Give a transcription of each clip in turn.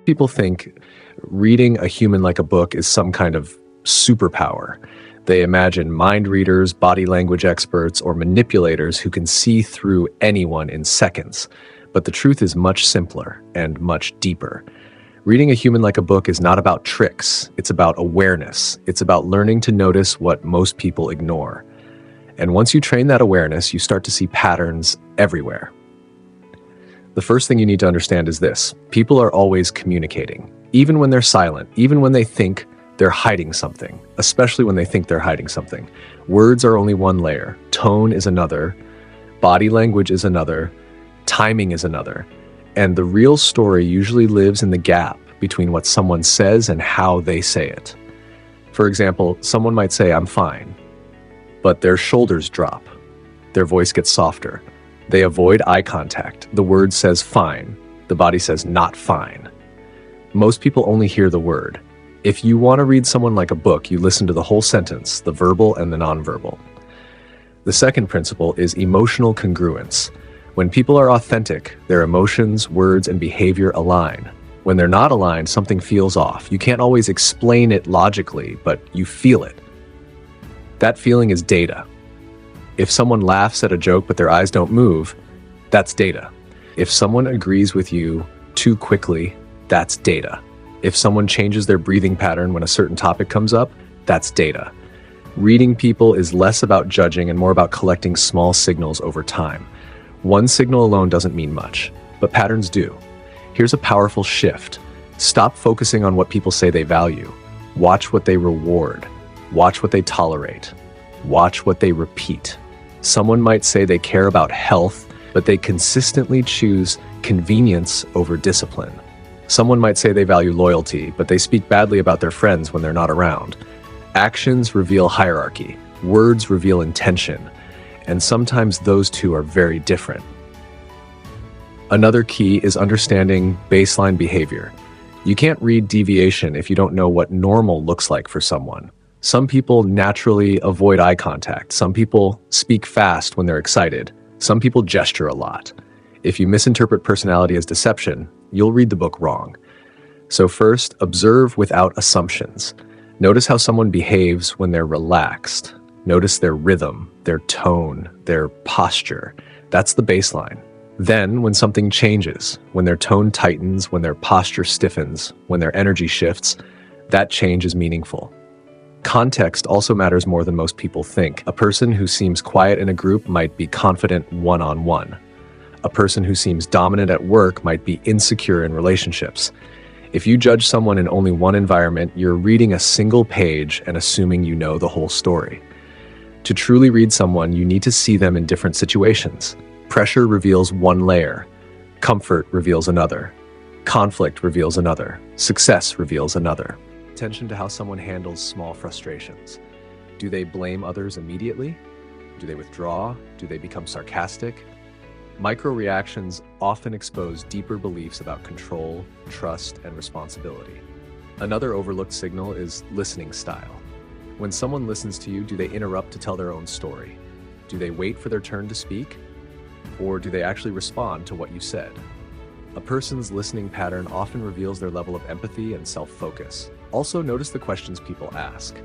People think reading a human like a book is some kind of superpower. They imagine mind readers, body language experts, or manipulators who can see through anyone in seconds. But the truth is much simpler and much deeper. Reading a human like a book is not about tricks. It's about awareness. It's about learning to notice what most people ignore. And once you train that awareness, you start to see patterns everywhere. The first thing you need to understand is this: people are always communicating, even when they're silent, even when they think they're hiding something, especially when they think they're hiding something. Words are only one layer, tone is another, body language is another, timing is another, and the real story usually lives in the gap between what someone says and how they say it. For example, someone might say, "I'm fine," but their shoulders drop, their voice gets softer. They avoid eye contact. The word says fine. The body says not fine. Most people only hear the word. If you want to read someone like a book, you listen to the whole sentence, the verbal and the nonverbal. The second principle is emotional congruence. When people are authentic, their emotions, words, and behavior align. When they're not aligned, something feels off. You can't always explain it logically, but you feel it. That feeling is data. If someone laughs at a joke but their eyes don't move, that's data. If someone agrees with you too quickly, that's data. If someone changes their breathing pattern when a certain topic comes up, that's data. Reading people is less about judging and more about collecting small signals over time. One signal alone doesn't mean much, but patterns do. Here's a powerful shift. Stop focusing on what people say they value. Watch what they reward. Watch what they tolerate. Watch what they repeat. Someone might say they care about health, but they consistently choose convenience over discipline. Someone might say they value loyalty, but they speak badly about their friends when they're not around. Actions reveal hierarchy, words reveal intention, and sometimes those two are very different. Another key is understanding baseline behavior. You can't read deviation if you don't know what normal looks like for someone. Some people naturally avoid eye contact. Some people speak fast when they're excited. Some people gesture a lot. If you misinterpret personality as deception, you'll read the book wrong. So first, observe without assumptions. Notice how someone behaves when they're relaxed. Notice their rhythm, their tone, their posture. That's the baseline. Then, when something changes, when their tone tightens, when their posture stiffens, when their energy shifts, that change is meaningful. Context also matters more than most people think. A person who seems quiet in a group might be confident one-on-one. A person who seems dominant at work might be insecure in relationships. If you judge someone in only one environment, you're reading a single page and assuming you know the whole story. To truly read someone, you need to see them in different situations. Pressure reveals one layer. Comfort reveals another. Conflict reveals another. Success reveals another. Attention to how someone handles small frustrations. Do they blame others immediately? Do they withdraw? Do they become sarcastic? Micro-reactions often expose deeper beliefs about control, trust, and responsibility. Another overlooked signal is listening style. When someone listens to you, do they interrupt to tell their own story? Do they wait for their turn to speak? Or do they actually respond to what you said? A person's listening pattern often reveals their level of empathy and self-focus. Also, notice the questions people ask.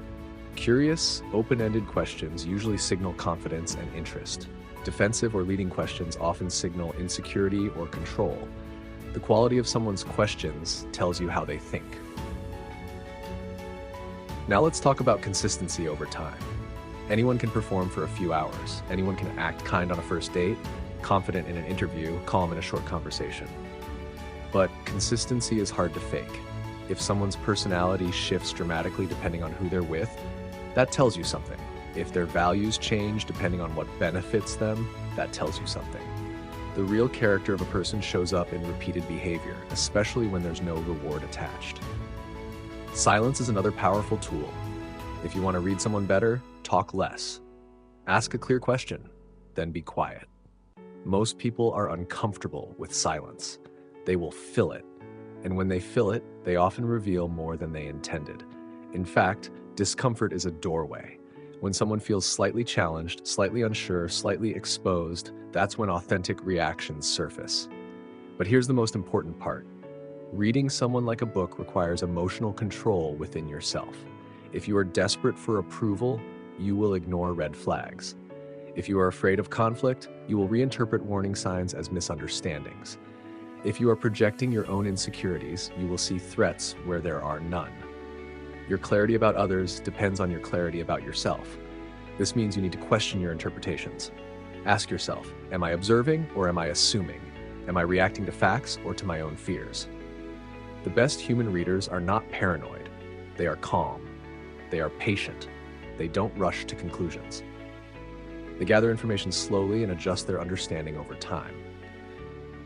Curious, open-ended questions usually signal confidence and interest. Defensive or leading questions often signal insecurity or control. The quality of someone's questions tells you how they think. Now let's talk about consistency over time. Anyone can perform for a few hours. Anyone can act kind on a first date, confident in an interview, calm in a short conversation. But consistency is hard to fake. If someone's personality shifts dramatically depending on who they're with, that tells you something. If their values change depending on what benefits them, that tells you something. The real character of a person shows up in repeated behavior, especially when there's no reward attached. Silence is another powerful tool. If you want to read someone better, talk less. Ask a clear question, then be quiet. Most people are uncomfortable with silence. They will fill it. And when they fill it, they often reveal more than they intended. In fact, discomfort is a doorway. When someone feels slightly challenged, slightly unsure, slightly exposed, that's when authentic reactions surface. But here's the most important part. Reading someone like a book requires emotional control within yourself. If you are desperate for approval, you will ignore red flags. If you are afraid of conflict, you will reinterpret warning signs as misunderstandings. If you are projecting your own insecurities, you will see threats where there are none. Your clarity about others depends on your clarity about yourself. This means you need to question your interpretations. Ask yourself, am I observing or am I assuming? Am I reacting to facts or to my own fears? The best human readers are not paranoid. They are calm. They are patient. They don't rush to conclusions. They gather information slowly and adjust their understanding over time.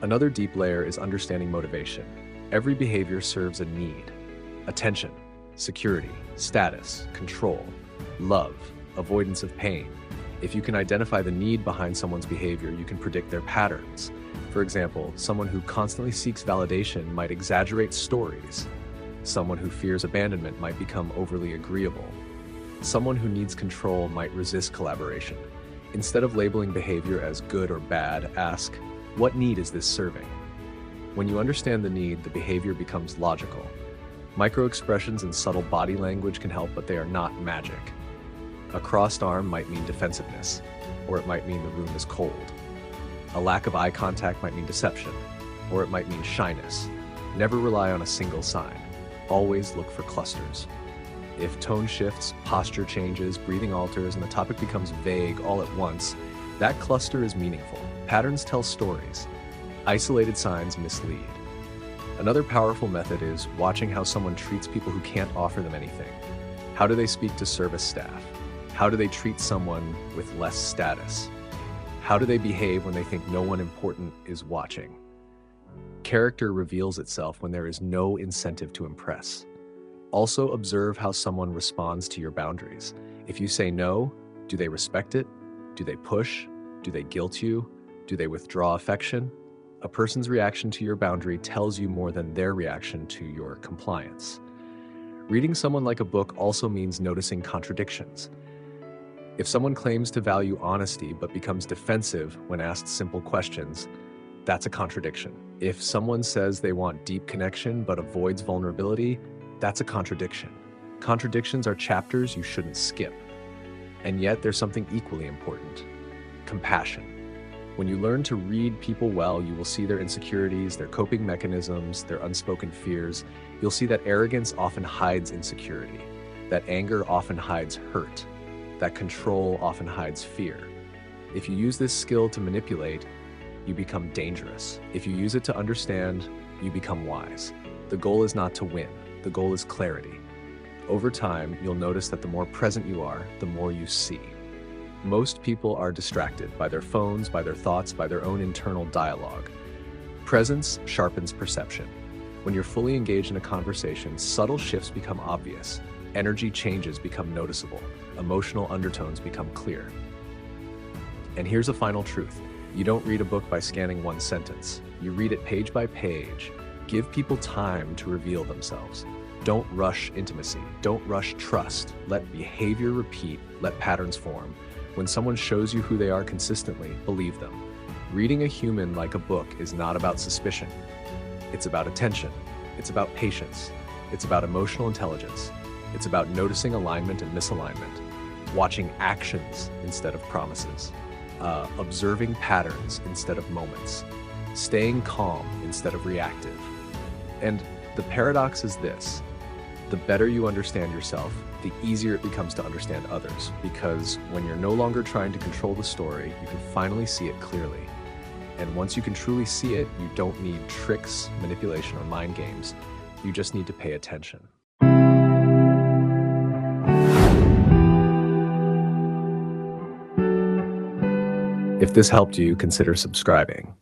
Another deep layer is understanding motivation. Every behavior serves a need: attention, security, status, control, love, avoidance of pain. If you can identify the need behind someone's behavior, you can predict their patterns. For example, someone who constantly seeks validation might exaggerate stories. Someone who fears abandonment might become overly agreeable. Someone who needs control might resist collaboration. Instead of labeling behavior as good or bad, ask, what need is this serving? When you understand the need, the behavior becomes logical. Micro-expressions and subtle body language can help, but they are not magic. A crossed arm might mean defensiveness, or it might mean the room is cold. A lack of eye contact might mean deception, or it might mean shyness. Never rely on a single sign. Always look for clusters. If tone shifts, posture changes, breathing alters, and the topic becomes vague all at once, that cluster is meaningful. Patterns tell stories. Isolated signs mislead. Another powerful method is watching how someone treats people who can't offer them anything. How do they speak to service staff? How do they treat someone with less status? How do they behave when they think no one important is watching? Character reveals itself when there is no incentive to impress. Also observe how someone responds to your boundaries. If you say no, do they respect it? Do they push? Do they guilt you? Do they withdraw affection? A person's reaction to your boundary tells you more than their reaction to your compliance. Reading someone like a book also means noticing contradictions. If someone claims to value honesty but becomes defensive when asked simple questions, that's a contradiction. If someone says they want deep connection but avoids vulnerability, that's a contradiction. Contradictions are chapters you shouldn't skip. And yet there's something equally important: compassion. When you learn to read people well, you will see their insecurities, their coping mechanisms, their unspoken fears. You'll see that arrogance often hides insecurity, that anger often hides hurt, that control often hides fear. If you use this skill to manipulate, you become dangerous. If you use it to understand, you become wise. The goal is not to win. The goal is clarity. Over time, you'll notice that the more present you are, the more you see. Most people are distracted by their phones, by their thoughts, by their own internal dialogue. Presence sharpens perception. When you're fully engaged in a conversation, subtle shifts become obvious. Energy changes become noticeable. Emotional undertones become clear. And here's a final truth. You don't read a book by scanning one sentence. You read it page by page. Give people time to reveal themselves. Don't rush intimacy. Don't rush trust. Let behavior repeat. Let patterns form. When someone shows you who they are consistently, believe them. Reading a human like a book is not about suspicion. It's about attention. It's about patience. It's about emotional intelligence. It's about noticing alignment and misalignment, watching actions instead of promises, observing patterns instead of moments, staying calm instead of reactive. And the paradox is this: the better you understand yourself, the easier it becomes to understand others, because when you're no longer trying to control the story, you can finally see it clearly. And once you can truly see it, you don't need tricks, manipulation, or mind games. You just need to pay attention. If this helped you, consider subscribing.